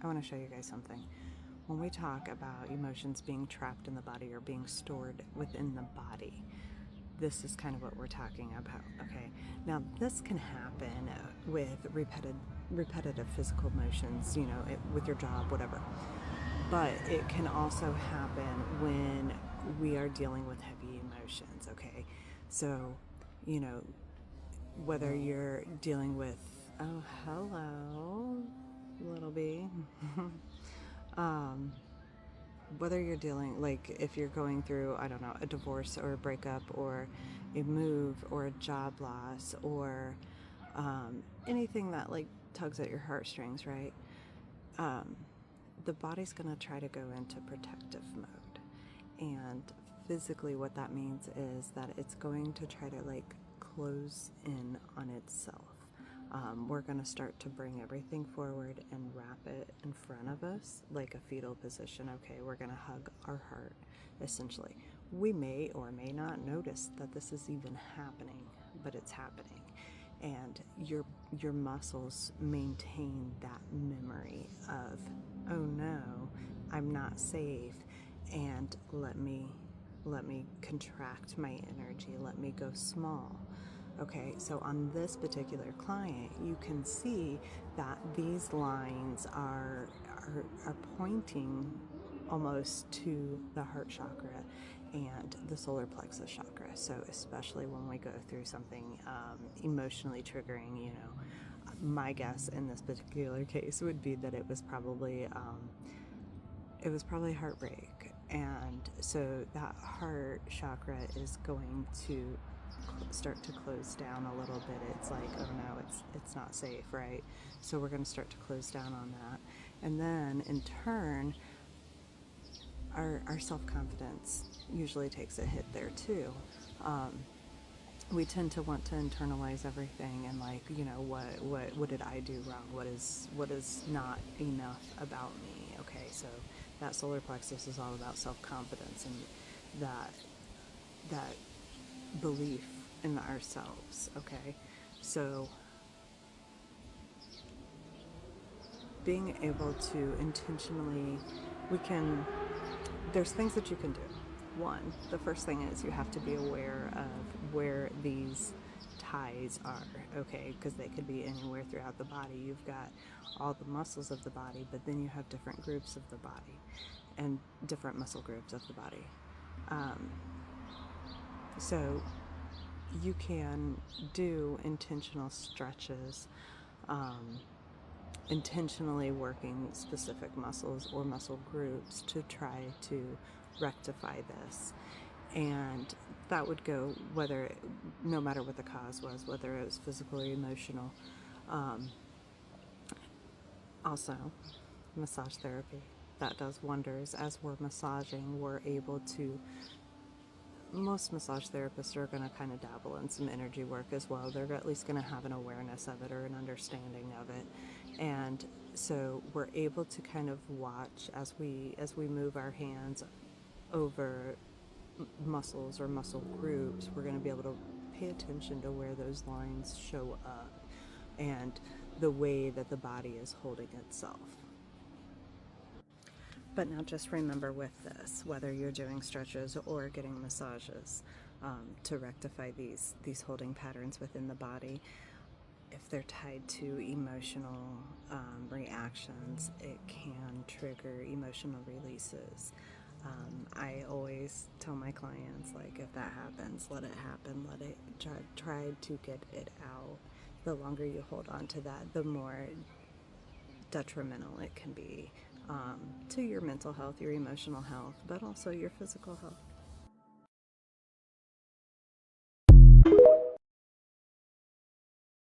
I want to show you guys something. When we talk about emotions being trapped in the body or being stored within the body, this is kind of what we're talking about, okay? Now, this can happen with repetitive physical motions, with your job, whatever. But it can also happen when we are dealing with heavy emotions, okay? So, you know, whether you're dealing with, oh, hello, little bee. Whether you're dealing, like, if you're going through, I don't know, a divorce or a breakup or a move or a job loss or anything that, like, tugs at your heartstrings, right? The body's going to try to go into protective mode. And physically, what that means is that it's going to try to, like, close in on itself. We're going to start to bring everything forward and wrap it in front of us like a fetal position. Okay, we're going to hug our heart, essentially. We may or may not notice that this is even happening, but it's happening. And your muscles maintain that memory of, oh no, I'm not safe, and let me contract my energy, let me go small. Okay, so on this particular client, you can see that these lines are pointing almost to the heart chakra and the solar plexus chakra. So especially when we go through something emotionally triggering, my guess in this particular case would be that it was probably heartbreak. And so that heart chakra is going to start to close down a little bit. It's like, oh no, it's not safe, right? So we're going to start to close down on that. And then in turn, our self-confidence usually takes a hit there too. We tend to want to internalize everything and, like, what did I do wrong? What is not enough about me? Okay, so that solar plexus is all about self-confidence and that belief in ourselves. Okay, so being able to intentionally, there's things that you can do. One, the first thing is you have to be aware of where these ties are, okay? Because they could be anywhere throughout the body. You've got all the muscles of the body, but then you have different groups of the body and different muscle groups of the body. So you can do intentional stretches, intentionally working specific muscles or muscle groups to try to rectify this. And that would go no matter what the cause was, whether it was physical or emotional. Also, massage therapy, that does wonders. As we're massaging, we're able to, most massage therapists are going to kind of dabble in some energy work as well. They're at least going to have an awareness of it or an understanding of it. And so we're able to kind of watch as we move our hands over muscles or muscle groups. We're going to be able to pay attention to where those lines show up and the way that the body is holding itself. But now just remember with this, whether you're doing stretches or getting massages, to rectify these holding patterns within the body, if they're tied to emotional reactions, it can trigger emotional releases. I always tell my clients, like, if that happens, let it happen. Let it try to get it out. The longer you hold on to that, the more detrimental it can be to your mental health, your emotional health, but also your physical health.